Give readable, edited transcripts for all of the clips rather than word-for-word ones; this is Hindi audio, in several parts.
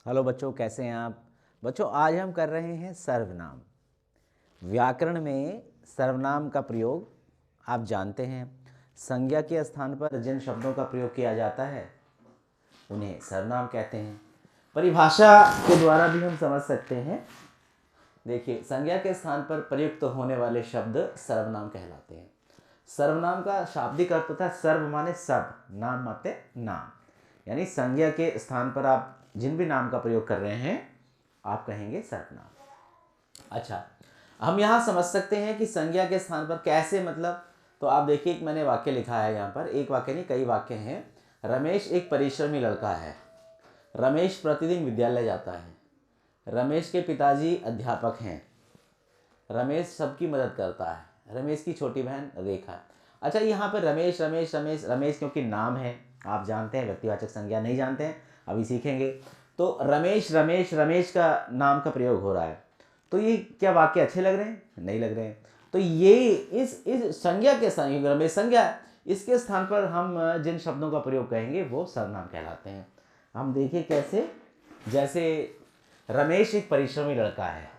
हेलो बच्चों, कैसे हैं आप? बच्चों, आज हम कर रहे हैं सर्वनाम। व्याकरण में सर्वनाम का प्रयोग आप जानते हैं। संज्ञा के स्थान पर जिन शब्दों का प्रयोग किया जाता है उन्हें सर्वनाम कहते हैं। परिभाषा के द्वारा भी हम समझ सकते हैं। देखिए, संज्ञा के स्थान पर प्रयुक्त होने वाले शब्द सर्वनाम कहलाते हैं। सर्वनाम का शाब्दिक अर्थ होता है सर्व माने सब, नाम माते नाम। यानी संज्ञा के स्थान पर आप जिन भी नाम का प्रयोग कर रहे हैं आप कहेंगे सर्वनाम। अच्छा, हम यहाँ समझ सकते हैं कि संज्ञा के स्थान पर कैसे, मतलब तो आप देखिए, मैंने वाक्य लिखा है यहाँ पर, एक वाक्य नहीं कई वाक्य हैं। रमेश एक परिश्रमी लड़का है। रमेश प्रतिदिन विद्यालय जाता है। रमेश के पिताजी अध्यापक हैं। रमेश सबकी मदद करता है। रमेश की छोटी बहन रेखा। अच्छा, यहाँ पर रमेश रमेश रमेश रमेश क्योंकि नाम है, आप जानते हैं, व्यक्तिवाचक संज्ञा नहीं जानते हैं, अभी सीखेंगे। तो रमेश रमेश रमेश का नाम का प्रयोग हो रहा है, तो ये क्या वाक्य अच्छे लग रहे हैं? नहीं लग रहे हैं। तो ये इस संज्ञा के स्थान, क्योंकि रमेश संज्ञा है, इसके स्थान पर हम जिन शब्दों का प्रयोग कहेंगे वो सर्वनाम कहलाते हैं। हम देखिए कैसे, जैसे रमेश एक परिश्रमी लड़का है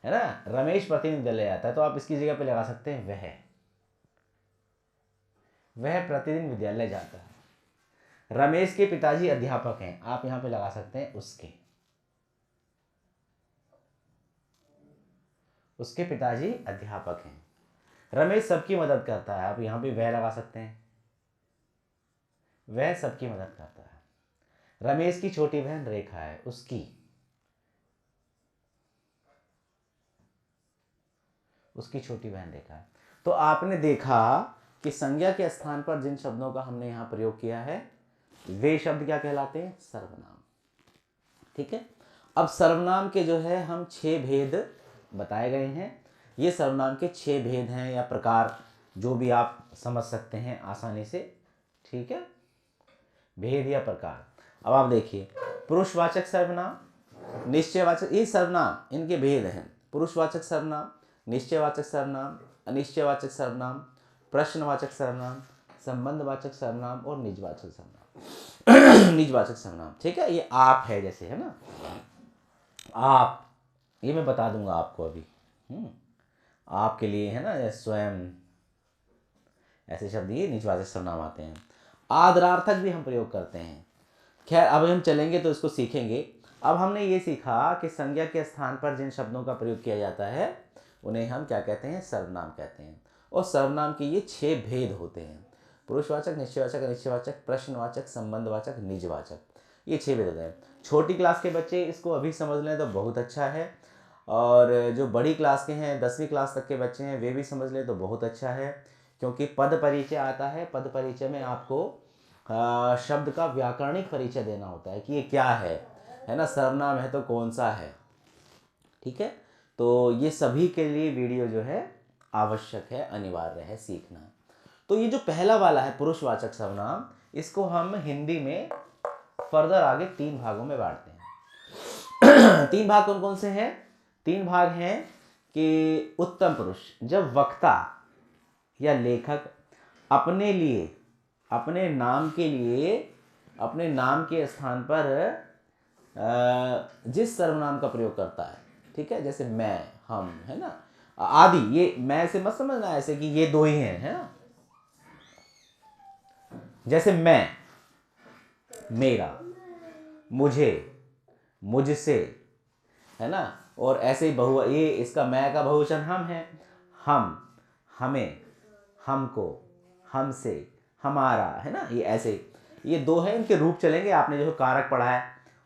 ना। रमेश प्रतिदिन विद्यालय आता है, तो आप इसकी जगह पे लगा सकते हैं वह प्रतिदिन विद्यालय जाता है। रमेश के पिताजी अध्यापक हैं, आप यहां पे लगा सकते हैं उसके पिताजी अध्यापक हैं। रमेश सबकी मदद करता है, आप यहां पे वह लगा सकते हैं, वह सबकी मदद करता है। रमेश की छोटी बहन रेखा है, उसकी छोटी बहन रेखा है। तो आपने देखा कि संज्ञा के स्थान पर जिन शब्दों का हमने यहां प्रयोग किया है वे शब्द क्या कहलाते हैं? सर्वनाम। ठीक है। अब सर्वनाम के जो है हम 6 भेद बताए गए हैं। ये सर्वनाम के 6 भेद हैं या प्रकार, जो भी आप समझ सकते हैं आसानी से। ठीक है, भेद या प्रकार। अब आप देखिए, पुरुषवाचक सर्वनाम, निश्चयवाचक, ये सर्वनाम इनके भेद हैं। पुरुषवाचक सर्वनाम, निश्चयवाचक सर्वनाम, अनिश्चयवाचक सर्वनाम, प्रश्नवाचक सर्वनाम, संबंधवाचक सर्वनाम और निजवाचक सर्वनाम। निजवाचक सर्वनाम, ठीक है। ये आप है जैसे, है ना, आप, ये मैं बता दूंगा आपको अभी। आपके लिए, है ना, स्वयं, ऐसे शब्द ये निजवाचक सर्वनाम आते हैं। आदरार्थक भी हम प्रयोग करते हैं। खैर, अब हम चलेंगे तो इसको सीखेंगे। अब हमने ये सीखा कि संज्ञा के स्थान पर जिन शब्दों का प्रयोग किया जाता है उन्हें हम क्या कहते हैं? सर्वनाम कहते हैं। और सर्वनाम के ये 6 भेद होते हैं। पुरुषवाचक, निश्चयवाचक, अनिश्चयवाचक, प्रश्नवाचक, संबंधवाचक, निजवाचक, ये 6 भेद होते हैं। छोटी क्लास के बच्चे इसको अभी समझ लें तो बहुत अच्छा है, और जो बड़ी क्लास के हैं, 10वीं क्लास तक के बच्चे हैं, वे भी समझ लें तो बहुत अच्छा है। क्योंकि पद परिचय आता है, पद परिचय में आपको शब्द का व्याकरणिक परिचय देना होता है कि ये क्या है ना, सर्वनाम है तो कौन सा है। ठीक है, तो ये सभी के लिए वीडियो जो है आवश्यक है, अनिवार्य है सीखना। तो ये जो पहला वाला है पुरुषवाचक सर्वनाम, इसको हम हिंदी में फर्दर आगे 3 भागों में बांटते हैं। 3 भाग कौन कौन से हैं? 3 भाग हैं कि उत्तम पुरुष, जब वक्ता या लेखक अपने लिए, अपने नाम के लिए, अपने नाम के स्थान पर जिस सर्वनाम का प्रयोग करता है, ठीक है, जैसे मैं, हम, है ना, आदि। ये मैं से मत समझना ऐसे कि ये दो ही हैं, है ना। जैसे मैं, मेरा, मुझे, मुझसे, है ना। और ऐसे ही बहु, ये इसका मैं का बहुवचन हम है। हम, हमें, हमको, हमसे, हमारा, है ना। ये ऐसे, ये 2 है, इनके रूप चलेंगे। आपने जो कारक पढ़ा है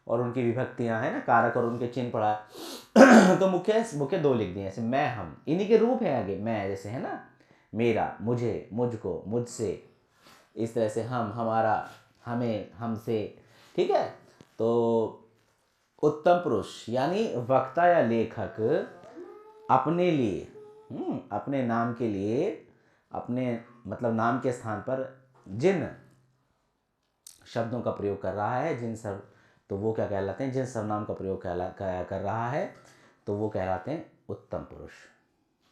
और उनकी विभक्तियां, है ना, कारक और उनके चिन्ह पढ़ा है। तो मुख्य मुख्य 2 लिख दिए, जैसे मैं, हम, इन्हीं के रूप है आगे। मैं जैसे, है ना, मेरा, मुझे, मुझको, मुझसे, इस तरह से हम, हमारा, हमें, हमसे। ठीक है। तो उत्तम पुरुष यानी वक्ता या लेखक अपने लिए, अपने नाम के लिए, अपने मतलब नाम के स्थान पर जिन शब्दों का प्रयोग कर रहा है, जिन सब, तो वो क्या कहलाते हैं? जिन सर्वनाम का प्रयोग कर रहा है तो वो कहलाते हैं उत्तम पुरुष।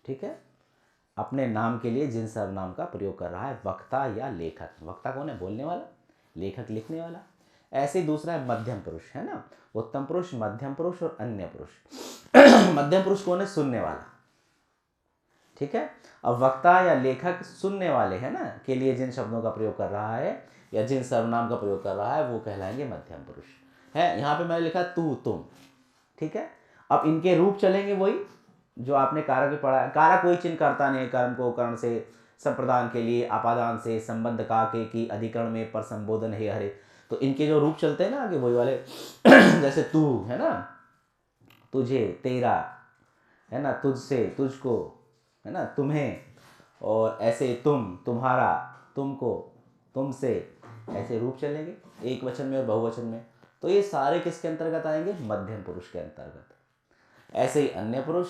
ठीक है, अपने नाम के लिए जिन सर्वनाम का प्रयोग कर रहा है वक्ता या लेखक। वक्ता कौन है? बोलने वाला। लेखक लिखने वाला। ऐसे ही दूसरा है मध्यम पुरुष, है ना, उत्तम पुरुष, मध्यम पुरुष और अन्य पुरुष। मध्यम पुरुष कौन है? सुनने वाला, ठीक है। अब वक्ता या लेखक सुनने वाले, है ना, के लिए जिन शब्दों का प्रयोग कर रहा है या जिन सर्वनाम का प्रयोग कर रहा है वो कहलाएंगे मध्यम पुरुष, है। यहाँ पे मैंने लिखा तू, तुम, ठीक है। अब इनके रूप चलेंगे वही जो आपने कारक में पढ़ा है। कारक कोई चिन्ह करता नहीं, कर्म को कर्ण से, संप्रदान के लिए अपादान से, संबंध का के की, अधिकरण में पर संबोधन है हरे। तो इनके जो रूप चलते हैं ना आगे वही वाले जैसे तू, है ना, तुझे, तेरा, है ना, तुझसे, तुझको, है ना, तुम्हें, और ऐसे तुम, तुम्हारा, तुमको, तुमसे, ऐसे रूप चलेंगे एक वचन में और बहुवचन में। तो ये सारे किसके अंतर्गत आएंगे? मध्यम पुरुष के अंतर्गत। ऐसे ही अन्य पुरुष,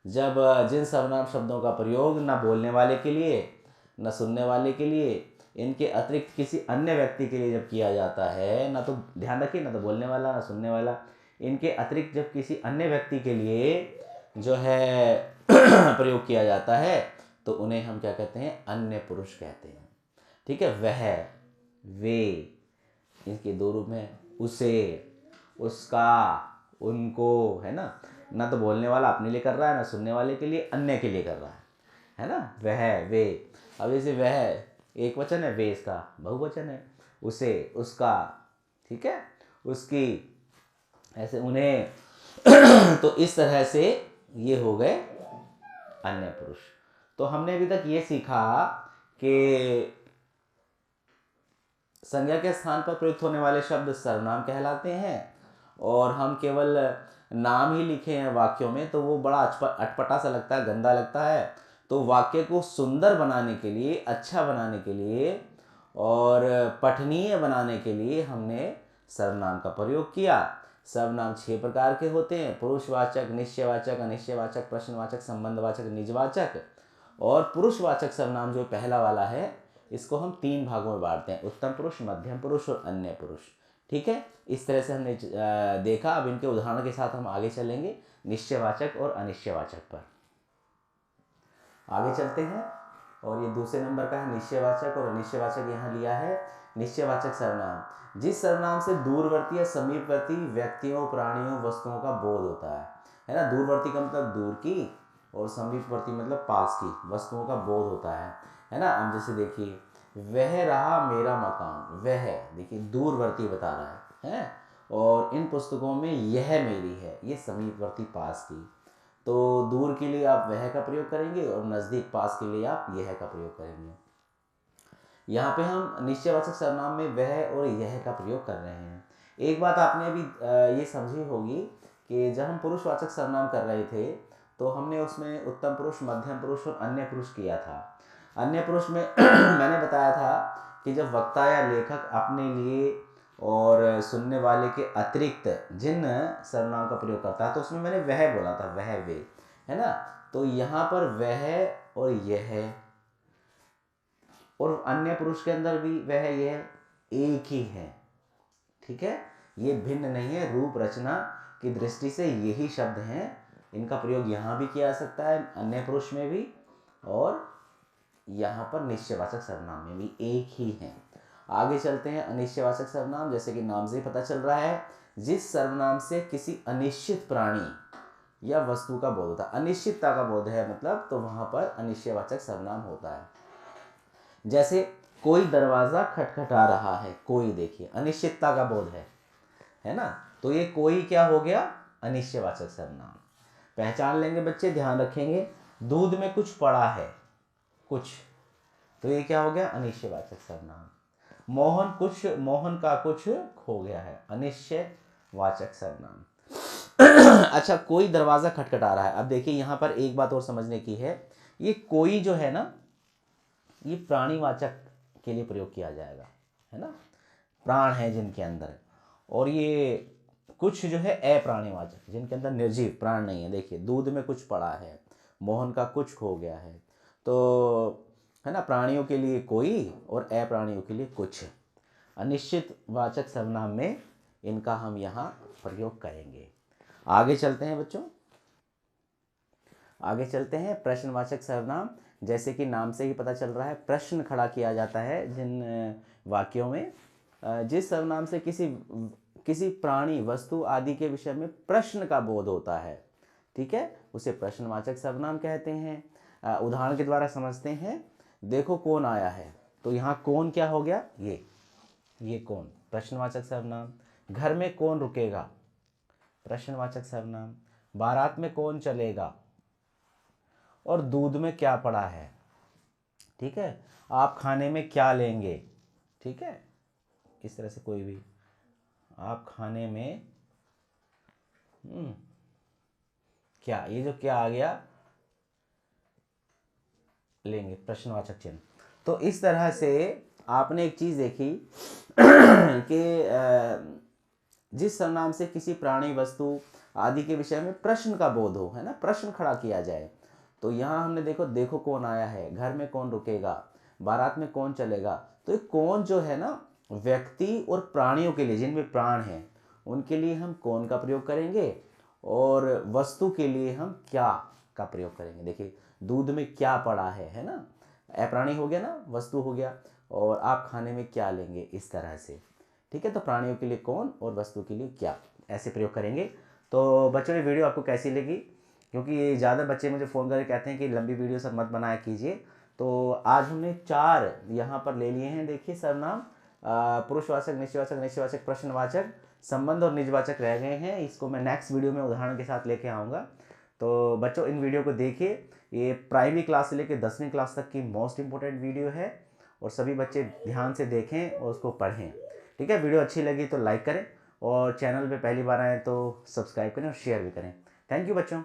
जब जिन सर्वनाम शब्दों का प्रयोग न बोलने वाले के लिए न सुनने वाले के लिए, इनके अतिरिक्त किसी अन्य व्यक्ति के लिए जब किया जाता है, ना तो ध्यान रखिए, ना तो बोलने वाला ना सुनने वाला, इनके अतिरिक्त जब किसी अन्य व्यक्ति के लिए जो है प्रयोग किया जाता है तो उन्हें हम क्या कहते हैं? अन्य पुरुष कहते हैं, ठीक है। वह, वे, इनके दो रूप में, उसे, उसका, उनको, है ना, ना तो बोलने वाला अपने लिए कर रहा है ना सुनने वाले के लिए, अन्य के लिए कर रहा है ना। वह, वे, अब जैसे वह एक वचन है, वे इसका बहुवचन है, उसे, उसका, ठीक है, उसकी, ऐसे उन्हें तो इस तरह से ये हो गए अन्य पुरुष। तो हमने अभी तक ये सीखा कि संज्ञा के स्थान पर प्रयुक्त होने वाले शब्द सर्वनाम कहलाते हैं, और हम केवल नाम ही लिखे हैं वाक्यों में तो वो बड़ा अटपटा सा लगता है, गंदा लगता है। तो वाक्य को सुंदर बनाने के लिए, अच्छा बनाने के लिए और पठनीय बनाने के लिए हमने सर्वनाम का प्रयोग किया। सर्वनाम 6 प्रकार के होते हैं: पुरुषवाचक, निश्चयवाचक, अनिश्चयवाचक, प्रश्नवाचक, संबंधवाचक, निजवाचक। और पुरुषवाचक सर्वनाम जो पहला वाला है इसको हम 3 भागों में बांटते हैं: उत्तम पुरुष, मध्यम पुरुष और अन्य पुरुष, ठीक है। इस तरह से हमने देखा। अब इनके उदाहरण के साथ हम आगे चलेंगे निश्चयवाचक और अनिश्चयवाचक पर। आगे चलते हैं, और ये दूसरे नंबर का है निश्चयवाचक और अनिश्चयवाचक। यहाँ लिया है निश्चयवाचक सर्वनाम जिस सर्वनाम से दूरवर्ती या समीपवर्ती व्यक्तियों, प्राणियों, वस्तुओं का बोध होता है ना। दूरवर्ती का मतलब दूर की, और समीपवर्ती मतलब पास की वस्तुओं का बोध होता है ना। अब जैसे देखिए, वह रहा मेरा मकान, वह देखिए दूरवर्ती बता रहा है, और इन पुस्तकों में यह मेरी है, ये समीपवर्ती पास की। तो दूर के लिए आप वह का प्रयोग करेंगे और नज़दीक पास के लिए आप यह का प्रयोग करेंगे। यहाँ पे हम निश्चयवाचक सर्वनाम में वह और यह का प्रयोग कर रहे हैं। एक बात आपने अभी ये समझी होगी कि जब हम पुरुषवाचक सर्वनाम कर रहे थे तो हमने उसमें उत्तम पुरुष, मध्यम पुरुष और अन्य पुरुष किया था। अन्य पुरुष में मैंने बताया था कि जब वक्ता या लेखक अपने लिए और सुनने वाले के अतिरिक्त जिन सर्वनाम का प्रयोग करता है तो उसमें मैंने वह बोला था, वह, वे, है ना। तो यहाँ पर वह और यह, और अन्य पुरुष के अंदर भी वह यह एक ही है, ठीक है। ये भिन्न नहीं है, रूप रचना की दृष्टि से यही शब्द हैं। इनका प्रयोग यहाँ भी किया जा सकता है, अन्य पुरुष में भी, और यहाँ पर निश्चयवाचक सर्वनाम में भी एक ही है। आगे चलते हैं अनिश्चयवाचक सर्वनाम। जैसे कि नाम से पता चल रहा है, जिस सर्वनाम से किसी अनिश्चित प्राणी या वस्तु का बोध होता है, अनिश्चितता का बोध है मतलब, तो वहां पर अनिश्चयवाचक सर्वनाम होता है। जैसे कोई दरवाजा खटखटा रहा है, कोई, देखिए अनिश्चितता का बोध है ना। तो ये कोई क्या हो गया? अनिश्चयवाचक सर्वनाम। पहचान लेंगे बच्चे, ध्यान रखेंगे। दूध में कुछ पड़ा है, कुछ, तो ये क्या हो गया? अनिश्चयवाचक सर्वनाम। मोहन का कुछ खो गया है, अनिश्चयवाचक सर्वनाम। अच्छा, कोई दरवाजा खटखटा रहा है। अब देखिए यहाँ पर एक बात और समझने की है, ये कोई जो है ना, ये प्राणीवाचक के लिए प्रयोग किया जाएगा, है ना। प्राण है जिनके अंदर, और ये कुछ जो है अप्राणीवाचक, जिनके अंदर निर्जीव प्राण नहीं है। देखिए दूध में कुछ पड़ा है, मोहन का कुछ खो गया है, तो है ना, प्राणियों के लिए कोई और अप्राणियों के लिए कुछ। अनिश्चित वाचक सर्वनाम में इनका हम यहाँ प्रयोग करेंगे। आगे चलते हैं बच्चों, आगे चलते हैं प्रश्नवाचक सर्वनाम। जैसे कि नाम से ही पता चल रहा है, प्रश्न खड़ा किया जाता है जिन वाक्यों में, जिस सर्वनाम से किसी प्राणी, वस्तु आदि के विषय में प्रश्न का बोध होता है, ठीक है, उसे प्रश्नवाचक सर्वनाम कहते हैं। उदाहरण के द्वारा समझते हैं। देखो कौन आया है, तो यहाँ कौन क्या हो गया, ये कौन प्रश्नवाचक सर्वनाम। घर में कौन रुकेगा, प्रश्नवाचक सर्वनाम। बारात में कौन चलेगा, और दूध में क्या पड़ा है, ठीक है। आप खाने में क्या लेंगे, ठीक है, इस तरह से कोई भी आप खाने में क्या, ये जो क्या आ गया, लेंगे, प्रश्नवाचक चिन्ह। तो इस तरह से आपने एक चीज देखी कि जिस सर्वनाम से किसी प्राणी, वस्तु आदि के विषय में प्रश्न का बोध हो, है ना, प्रश्न खड़ा किया जाए। तो यहाँ हमने देखो कौन आया है, घर में कौन रुकेगा, बारात में कौन चलेगा। तो ये कौन जो है ना, व्यक्ति और प्राणियों के लिए, जिनमें प्राण हैं, उनके लिए हम कौन का प्रयोग करेंगे, और वस्तु के लिए हम क्या का प्रयोग करेंगे। देखिए, दूध में क्या पड़ा है ना, अप्राणी हो गया ना, वस्तु हो गया, और आप खाने में क्या लेंगे, इस तरह से, ठीक है। तो प्राणियों के लिए कौन और वस्तु के लिए क्या, ऐसे प्रयोग करेंगे। तो बच्चों, ये वीडियो आपको कैसी लगी, क्योंकि ज़्यादा बच्चे मुझे फ़ोन करके कहते हैं कि लंबी वीडियो सब मत बनाया कीजिए। तो आज हमने 4 यहाँ पर ले लिए हैं। देखिए, सर्वनाम, पुरुषवाचक, निश्चयवाचक, निश्चयवाचक, प्रश्नवाचक, संबंध और निजवाचक रह गए हैं। इसको मैं नेक्स्ट वीडियो में उदाहरण के साथ लेके आऊँगा। तो बच्चों, इन वीडियो को देखिए। ये प्राइमरी क्लास से लेकर 10वीं क्लास तक की मोस्ट इंपॉर्टेंट वीडियो है, और सभी बच्चे ध्यान से देखें और उसको पढ़ें, ठीक है। वीडियो अच्छी लगी तो लाइक करें, और चैनल पे पहली बार आए तो सब्सक्राइब करें और शेयर भी करें। थैंक यू बच्चों।